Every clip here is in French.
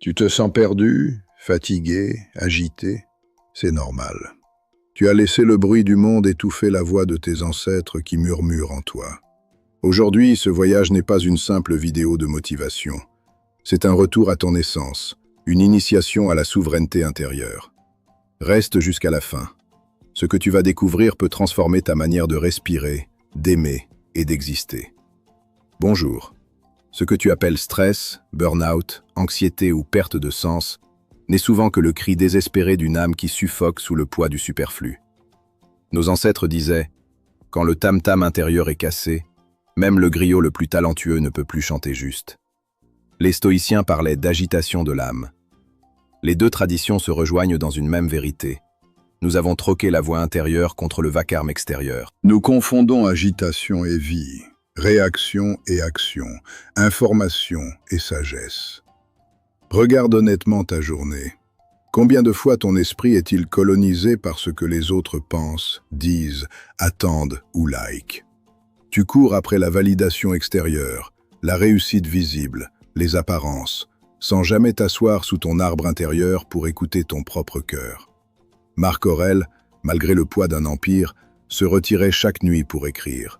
Tu te sens perdu, fatigué, agité? C'est normal. Tu as laissé le bruit du monde étouffer la voix de tes ancêtres qui murmurent en toi. Aujourd'hui, ce voyage n'est pas une simple vidéo de motivation. C'est un retour à ton essence, une initiation à la souveraineté intérieure. Reste jusqu'à la fin. Ce que tu vas découvrir peut transformer ta manière de respirer, d'aimer et d'exister. Bonjour. Ce que tu appelles stress, burn-out, anxiété ou perte de sens n'est souvent que le cri désespéré d'une âme qui suffoque sous le poids du superflu. Nos ancêtres disaient « Quand le tam-tam intérieur est cassé, même le griot le plus talentueux ne peut plus chanter juste ». Les stoïciens parlaient d'agitation de l'âme. Les deux traditions se rejoignent dans une même vérité. Nous avons troqué la voix intérieure contre le vacarme extérieur. Nous confondons agitation et vie, réaction et action, information et sagesse. Regarde honnêtement ta journée. Combien de fois ton esprit est-il colonisé par ce que les autres pensent, disent, attendent ou like? Tu cours après la validation extérieure, la réussite visible, les apparences, sans jamais t'asseoir sous ton arbre intérieur pour écouter ton propre cœur. Marc Aurèle, malgré le poids d'un empire, se retirait chaque nuit pour écrire.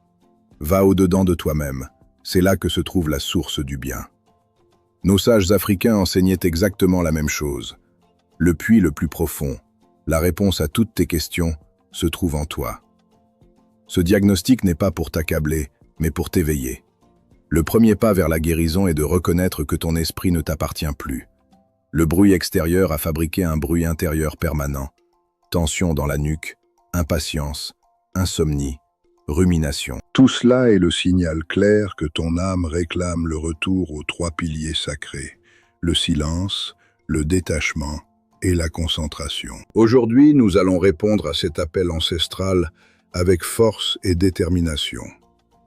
Va au-dedans de toi-même, c'est là que se trouve la source du bien. Nos sages africains enseignaient exactement la même chose. Le puits le plus profond, la réponse à toutes tes questions, se trouve en toi. Ce diagnostic n'est pas pour t'accabler, mais pour t'éveiller. Le premier pas vers la guérison est de reconnaître que ton esprit ne t'appartient plus. Le bruit extérieur a fabriqué un bruit intérieur permanent. Tension dans la nuque, impatience, insomnie, rumination. Tout cela est le signal clair que ton âme réclame le retour aux trois piliers sacrés, le silence, le détachement et la concentration. Aujourd'hui, nous allons répondre à cet appel ancestral avec force et détermination.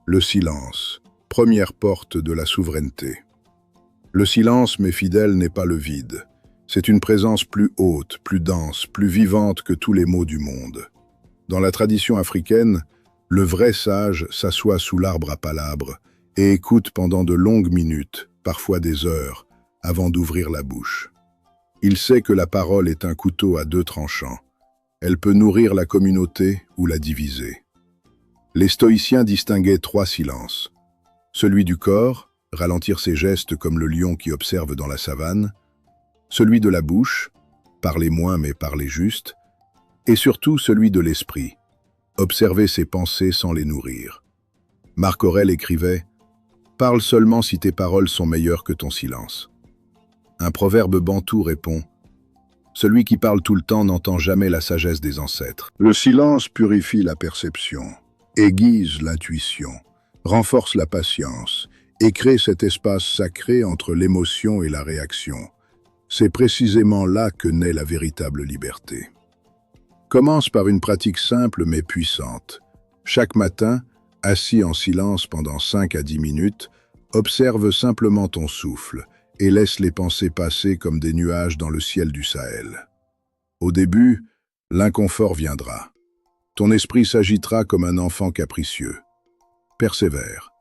Le silence, première porte de la souveraineté. Le silence, mes fidèles, n'est pas le vide. C'est une présence plus haute, plus dense, plus vivante que tous les mots du monde. Dans la tradition africaine, le vrai sage s'assoit sous l'arbre à palabres et écoute pendant de longues minutes, parfois des heures, avant d'ouvrir la bouche. Il sait que la parole est un couteau à deux tranchants. Elle peut nourrir la communauté ou la diviser. Les stoïciens distinguaient trois silences. Celui du corps, ralentir ses gestes comme le lion qui observe dans la savane. Celui de la bouche, parler moins mais parler juste. Et surtout celui de l'esprit, observer ses pensées sans les nourrir. Marc Aurèle écrivait « Parle seulement si tes paroles sont meilleures que ton silence ». Un proverbe bantou répond « Celui qui parle tout le temps n'entend jamais la sagesse des ancêtres ». Le silence purifie la perception, aiguise l'intuition, renforce la patience et crée cet espace sacré entre l'émotion et la réaction. C'est précisément là que naît la véritable liberté. Commence par une pratique simple mais puissante. Chaque matin, assis en silence pendant 5 à 10 minutes, observe simplement ton souffle et laisse les pensées passer comme des nuages dans le ciel du Sahel. Au début, l'inconfort viendra. Ton esprit s'agitera comme un enfant capricieux. Persévère.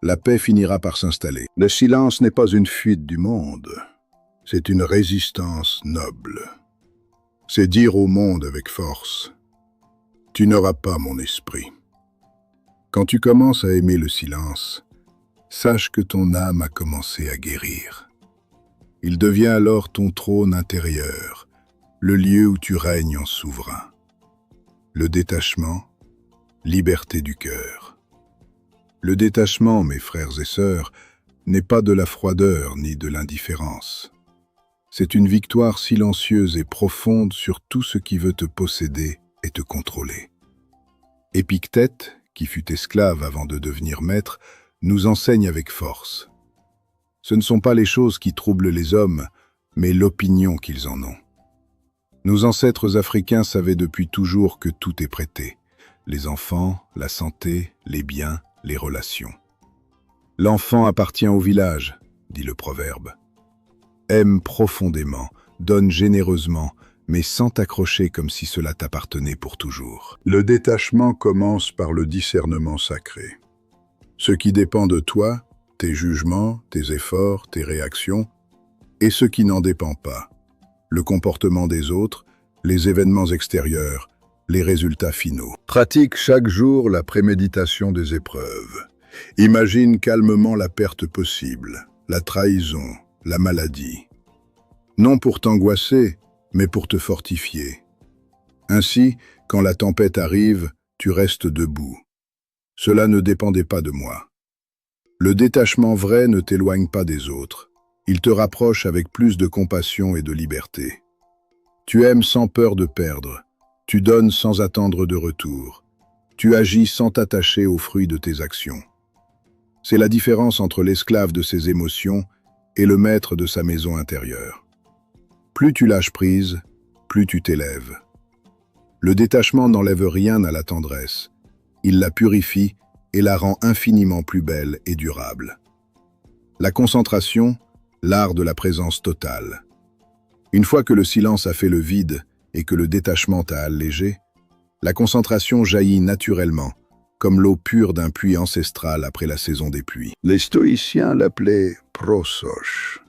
La paix finira par s'installer. Le silence n'est pas une fuite du monde. C'est une résistance noble. C'est dire au monde avec force « Tu n'auras pas mon esprit ». Quand tu commences à aimer le silence, sache que ton âme a commencé à guérir. Il devient alors ton trône intérieur, le lieu où tu règnes en souverain. Le détachement, liberté du cœur. Le détachement, mes frères et sœurs, n'est pas de la froideur ni de l'indifférence. C'est une victoire silencieuse et profonde sur tout ce qui veut te posséder et te contrôler. Épictète, qui fut esclave avant de devenir maître, nous enseigne avec force. Ce ne sont pas les choses qui troublent les hommes, mais l'opinion qu'ils en ont. Nos ancêtres africains savaient depuis toujours que tout est prêté. Les enfants, la santé, les biens, les relations. L'enfant appartient au village, dit le proverbe. Aime profondément, donne généreusement, mais sans t'accrocher comme si cela t'appartenait pour toujours. Le détachement commence par le discernement sacré. Ce qui dépend de toi, tes jugements, tes efforts, tes réactions, et ce qui n'en dépend pas. Le comportement des autres, les événements extérieurs, les résultats finaux. Pratique chaque jour la préméditation des épreuves. Imagine calmement la perte possible, la trahison, la maladie. Non pour t'angoisser, mais pour te fortifier. Ainsi, quand la tempête arrive, tu restes debout. Cela ne dépendait pas de moi. Le détachement vrai ne t'éloigne pas des autres. Il te rapproche avec plus de compassion et de liberté. Tu aimes sans peur de perdre. Tu donnes sans attendre de retour. Tu agis sans t'attacher aux fruits de tes actions. C'est la différence entre l'esclave de ses émotions et le maître de sa maison intérieure. Plus tu lâches prise, plus tu t'élèves. Le détachement n'enlève rien à la tendresse. Il la purifie et la rend infiniment plus belle et durable. La concentration, l'art de la présence totale. Une fois que le silence a fait le vide et que le détachement t'a allégé, la concentration jaillit naturellement, comme l'eau pure d'un puits ancestral après la saison des pluies. Les stoïciens l'appelaient prosoche,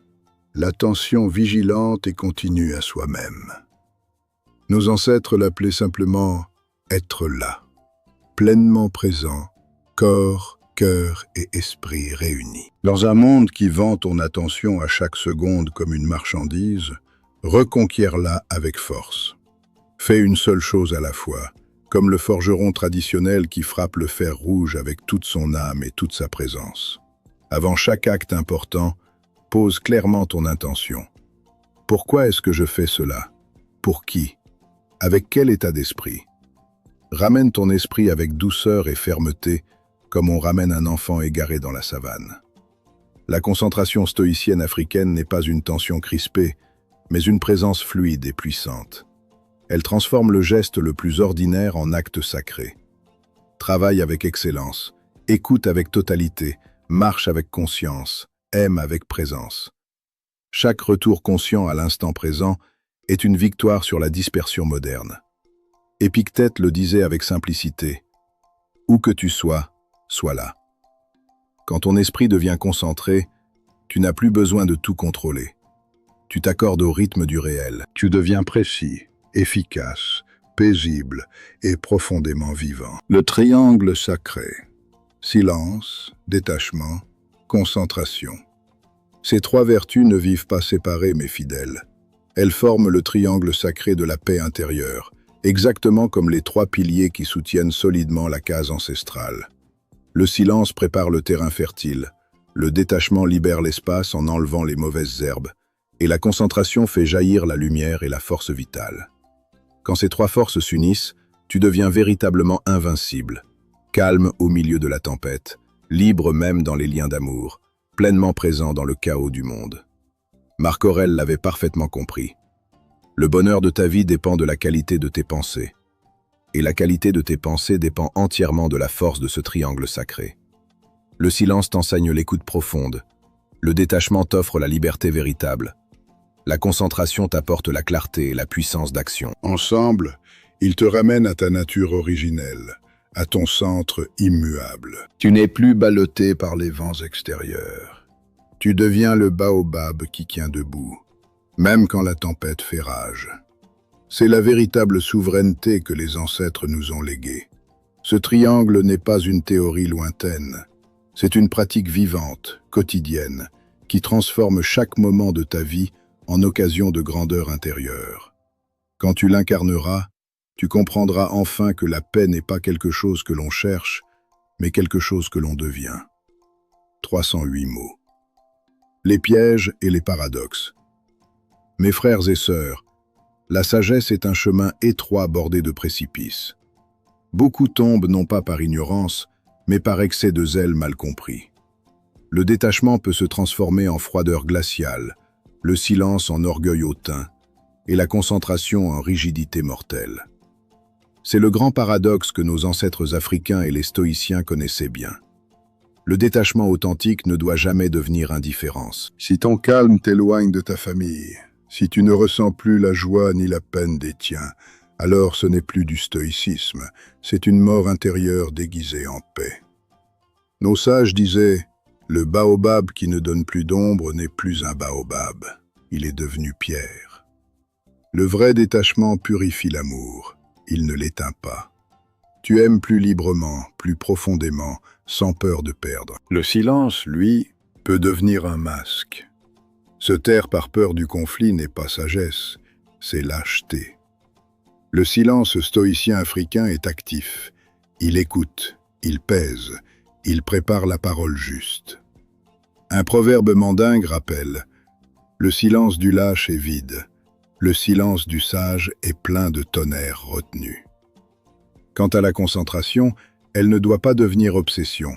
l'attention vigilante et continue à soi-même. Nos ancêtres l'appelaient simplement être là, pleinement présent, corps, cœur et esprit réunis. Dans un monde qui vend ton attention à chaque seconde comme une marchandise, reconquiers-la avec force. Fais une seule chose à la fois, comme le forgeron traditionnel qui frappe le fer rouge avec toute son âme et toute sa présence. Avant chaque acte important, pose clairement ton intention. Pourquoi est-ce que je fais cela? Pour qui? Avec quel état d'esprit? Ramène ton esprit avec douceur et fermeté, comme on ramène un enfant égaré dans la savane. La concentration stoïcienne africaine n'est pas une tension crispée, mais une présence fluide et puissante. Elle transforme le geste le plus ordinaire en acte sacré. Travaille avec excellence, écoute avec totalité, marche avec conscience, aime avec présence. Chaque retour conscient à l'instant présent est une victoire sur la dispersion moderne. Épictète le disait avec simplicité, « Où que tu sois, sois là ». Quand ton esprit devient concentré, tu n'as plus besoin de tout contrôler. Tu t'accordes au rythme du réel. Tu deviens précis, efficace, paisible et profondément vivant. Le triangle sacré. Silence, détachement, concentration. Ces trois vertus ne vivent pas séparées mais fidèles. Elles forment le triangle sacré de la paix intérieure, exactement comme les trois piliers qui soutiennent solidement la case ancestrale. Le silence prépare le terrain fertile, le détachement libère l'espace en enlevant les mauvaises herbes, et la concentration fait jaillir la lumière et la force vitale. Quand ces trois forces s'unissent, tu deviens véritablement invincible, calme au milieu de la tempête, libre même dans les liens d'amour, pleinement présent dans le chaos du monde. Marc Aurèle l'avait parfaitement compris. Le bonheur de ta vie dépend de la qualité de tes pensées. Et la qualité de tes pensées dépend entièrement de la force de ce triangle sacré. Le silence t'enseigne l'écoute profonde. Le détachement t'offre la liberté véritable. La concentration t'apporte la clarté et la puissance d'action. Ensemble, ils te ramènent à ta nature originelle, à ton centre immuable. Tu n'es plus ballotté par les vents extérieurs. Tu deviens le baobab qui tient debout, même quand la tempête fait rage. C'est la véritable souveraineté que les ancêtres nous ont léguée. Ce triangle n'est pas une théorie lointaine. C'est une pratique vivante, quotidienne, qui transforme chaque moment de ta vie en occasion de grandeur intérieure. Quand tu l'incarneras, tu comprendras enfin que la paix n'est pas quelque chose que l'on cherche, mais quelque chose que l'on devient. 308 mots. Les pièges et les paradoxes. Mes frères et sœurs, la sagesse est un chemin étroit bordé de précipices. Beaucoup tombent non pas par ignorance, mais par excès de zèle mal compris. Le détachement peut se transformer en froideur glaciale, le silence en orgueil hautain, et la concentration en rigidité mortelle. C'est le grand paradoxe que nos ancêtres africains et les stoïciens connaissaient bien. Le détachement authentique ne doit jamais devenir indifférence. Si ton calme t'éloigne de ta famille, si tu ne ressens plus la joie ni la peine des tiens, alors ce n'est plus du stoïcisme, c'est une mort intérieure déguisée en paix. Nos sages disaient « Le baobab qui ne donne plus d'ombre n'est plus un baobab. il est devenu pierre. Le vrai détachement purifie l'amour, il ne l'éteint pas. Tu aimes plus librement, plus profondément, sans peur de perdre. Le silence, lui, peut devenir un masque. Se taire par peur du conflit n'est pas sagesse, c'est lâcheté. Le silence stoïcien africain est actif. Il écoute, il pèse, il prépare la parole juste. Un proverbe mandingue rappelle « Le silence du lâche est vide, le silence du sage est plein de tonnerre retenu ». Quant à la concentration, elle ne doit pas devenir obsession.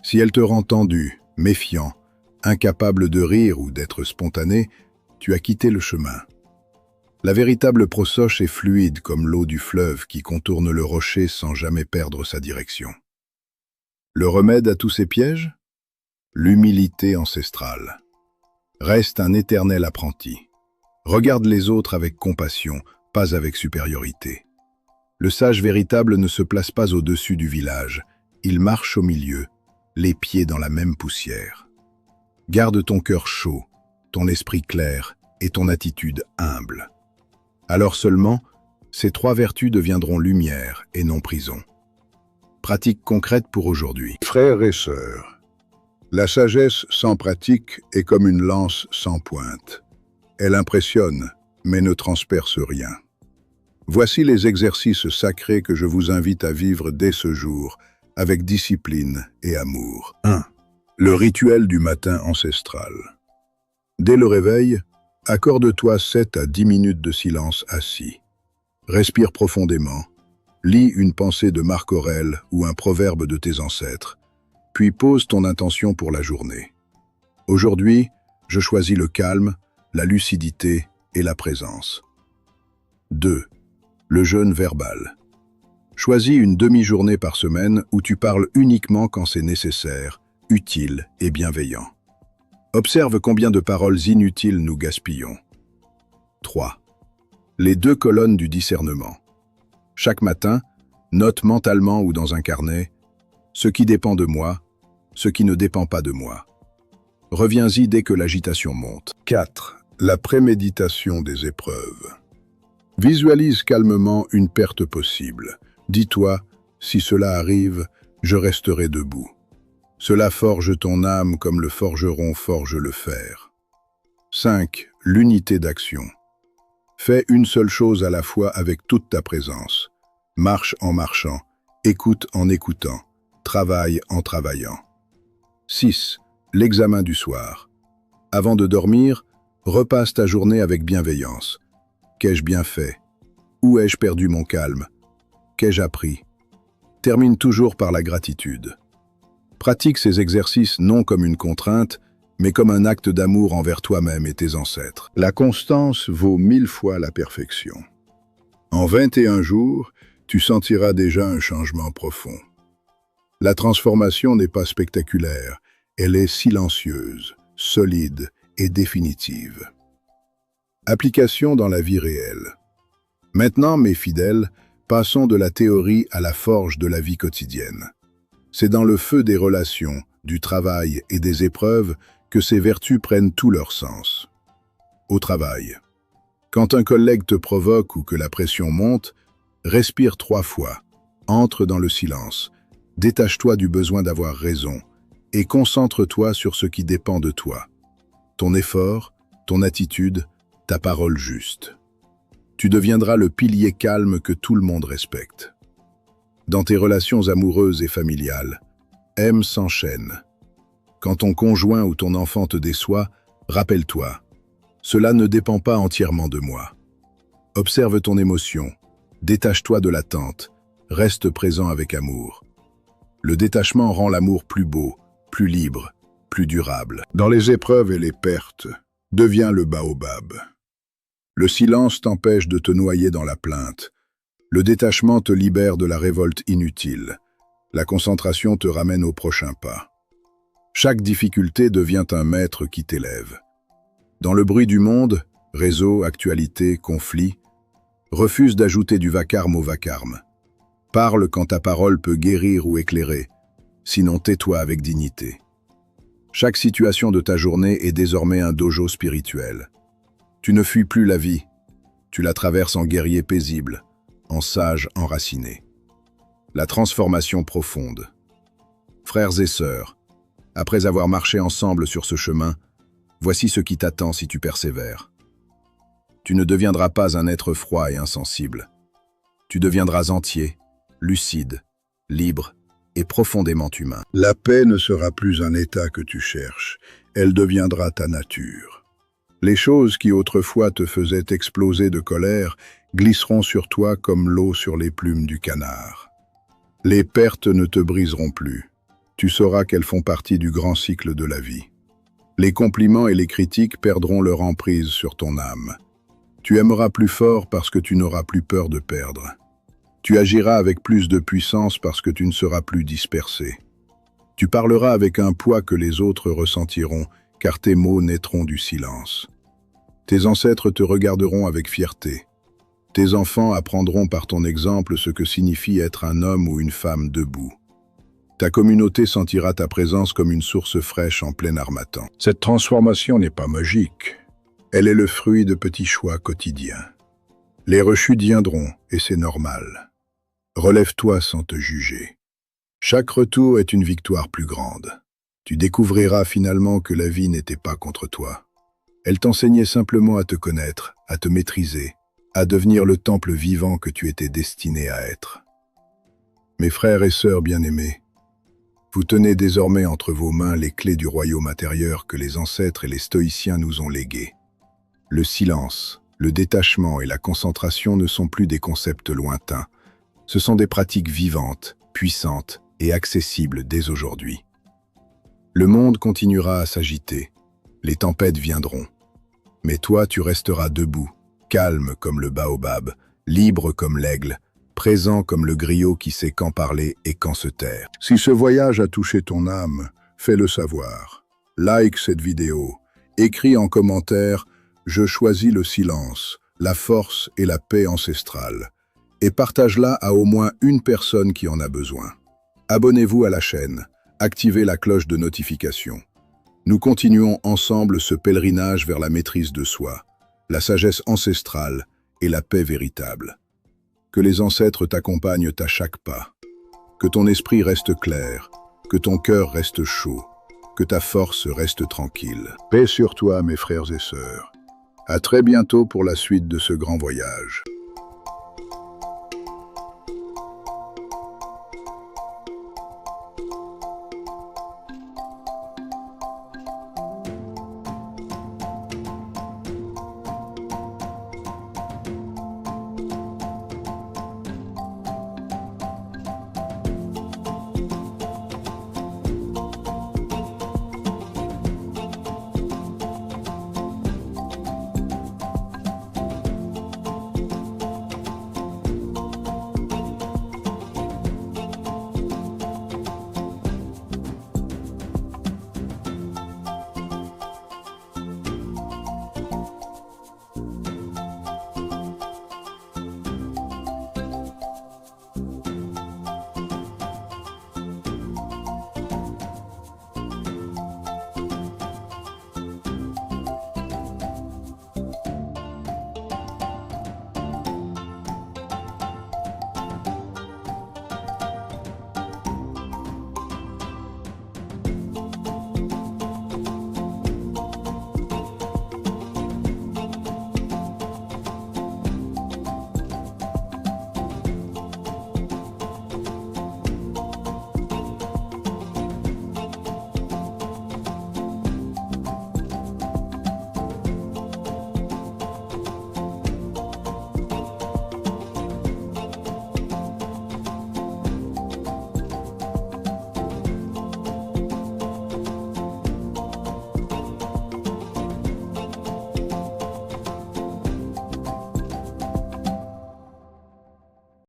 Si elle te rend tendu, méfiant, incapable de rire ou d'être spontané, tu as quitté le chemin. La véritable prosoche est fluide comme l'eau du fleuve qui contourne le rocher sans jamais perdre sa direction. Le remède à tous ces pièges? L'humilité ancestrale. Reste un éternel apprenti. Regarde les autres avec compassion, pas avec supériorité. Le sage véritable ne se place pas au-dessus du village, il marche au milieu, les pieds dans la même poussière. Garde ton cœur chaud, ton esprit clair et ton attitude humble. Alors seulement, ces trois vertus deviendront lumière et non prison. Pratique concrète pour aujourd'hui. Frères et sœurs, la sagesse sans pratique est comme une lance sans pointe. Elle impressionne, mais ne transperce rien. Voici les exercices sacrés que je vous invite à vivre dès ce jour, avec discipline et amour. 1. Le rituel du matin ancestral. Dès le réveil, accorde-toi 7 à 10 minutes de silence assis. Respire profondément, lis une pensée de Marc Aurèle ou un proverbe de tes ancêtres, puis pose ton intention pour la journée. Aujourd'hui, je choisis le calme, la lucidité et la présence. 2. Le jeûne verbal. Choisis une demi-journée par semaine où tu parles uniquement quand c'est nécessaire, utile et bienveillant. Observe combien de paroles inutiles nous gaspillons. 3. Les 2 colonnes du discernement. Chaque matin, note mentalement ou dans un carnet ce qui dépend de moi, ce qui ne dépend pas de moi. Reviens-y dès que l'agitation monte. 4. La préméditation des épreuves. Visualise calmement une perte possible. Dis-toi, si cela arrive, je resterai debout. Cela forge ton âme comme le forgeron forge le fer. 5. L'unité d'action. Fais une seule chose à la fois avec toute ta présence. Marche en marchant, écoute en écoutant, travaille en travaillant. 6. L'examen du soir. Avant de dormir, repasse ta journée avec bienveillance. Qu'ai-je bien fait? Où ai-je perdu mon calme? Qu'ai-je appris? Termine toujours par la gratitude. Pratique ces exercices non comme une contrainte, mais comme un acte d'amour envers toi-même et tes ancêtres. La constance vaut 1000 fois la perfection. En 21 jours, tu sentiras déjà un changement profond. La transformation n'est pas spectaculaire, elle est silencieuse, solide et définitive. Application dans la vie réelle. Maintenant, mes fidèles, passons de la théorie à la forge de la vie quotidienne. C'est dans le feu des relations, du travail et des épreuves que ces vertus prennent tout leur sens. Au travail. Quand un collègue te provoque ou que la pression monte, respire 3 fois, entre dans le silence, détache-toi du besoin d'avoir raison et concentre-toi sur ce qui dépend de toi. Ton effort, ton attitude, ta parole juste. Tu deviendras le pilier calme que tout le monde respecte. Dans tes relations amoureuses et familiales, aime sans chaîne. Quand ton conjoint ou ton enfant te déçoit, rappelle-toi, cela ne dépend pas entièrement de moi. Observe ton émotion, détache-toi de l'attente, reste présent avec amour. Le détachement rend l'amour plus beau, plus libre, plus durable. Dans les épreuves et les pertes, deviens le baobab. Le silence t'empêche de te noyer dans la plainte. Le détachement te libère de la révolte inutile. La concentration te ramène au prochain pas. Chaque difficulté devient un maître qui t'élève. Dans le bruit du monde, réseau, actualité, conflit, refuse d'ajouter du vacarme au vacarme. Parle quand ta parole peut guérir ou éclairer, sinon tais-toi avec dignité. Chaque situation de ta journée est désormais un dojo spirituel. Tu ne fuis plus la vie. Tu la traverses en guerrier paisible, en sage enraciné. La transformation profonde. Frères et sœurs, après avoir marché ensemble sur ce chemin, voici ce qui t'attend si tu persévères. Tu ne deviendras pas un être froid et insensible. Tu deviendras entier, lucide, libre et profondément humain. La paix ne sera plus un état que tu cherches, elle deviendra ta nature. Les choses qui autrefois te faisaient exploser de colère glisseront sur toi comme l'eau sur les plumes du canard. Les pertes ne te briseront plus. Tu sauras qu'elles font partie du grand cycle de la vie. Les compliments et les critiques perdront leur emprise sur ton âme. Tu aimeras plus fort parce que tu n'auras plus peur de perdre. Tu agiras avec plus de puissance parce que tu ne seras plus dispersé. Tu parleras avec un poids que les autres ressentiront, car tes mots naîtront du silence. Tes ancêtres te regarderont avec fierté. Tes enfants apprendront par ton exemple ce que signifie être un homme ou une femme debout. Ta communauté sentira ta présence comme une source fraîche en plein harmattan. Cette transformation n'est pas magique. Elle est le fruit de petits choix quotidiens. Les rechutes viendront, et c'est normal. Relève-toi sans te juger. Chaque retour est une victoire plus grande. Tu découvriras finalement que la vie n'était pas contre toi. Elle t'enseignait simplement à te connaître, à te maîtriser, à devenir le temple vivant que tu étais destiné à être. Mes frères et sœurs bien-aimés, vous tenez désormais entre vos mains les clés du royaume intérieur que les ancêtres et les stoïciens nous ont léguées. Le silence, le détachement et la concentration ne sont plus des concepts lointains. Ce sont des pratiques vivantes, puissantes et accessibles dès aujourd'hui. Le monde continuera à s'agiter. Les tempêtes viendront. Mais toi, tu resteras debout, calme comme le baobab, libre comme l'aigle, présent comme le griot qui sait quand parler et quand se taire. Si ce voyage a touché ton âme, fais-le savoir. Like cette vidéo. Écris en commentaire « Je choisis le silence, la force et la paix ancestrale » et partage-la à au moins une personne qui en a besoin. Abonnez-vous à la chaîne, activez la cloche de notification. Nous continuons ensemble ce pèlerinage vers la maîtrise de soi, la sagesse ancestrale et la paix véritable. Que les ancêtres t'accompagnent à chaque pas. Que ton esprit reste clair, que ton cœur reste chaud, que ta force reste tranquille. Paix sur toi, mes frères et sœurs. À très bientôt pour la suite de ce grand voyage.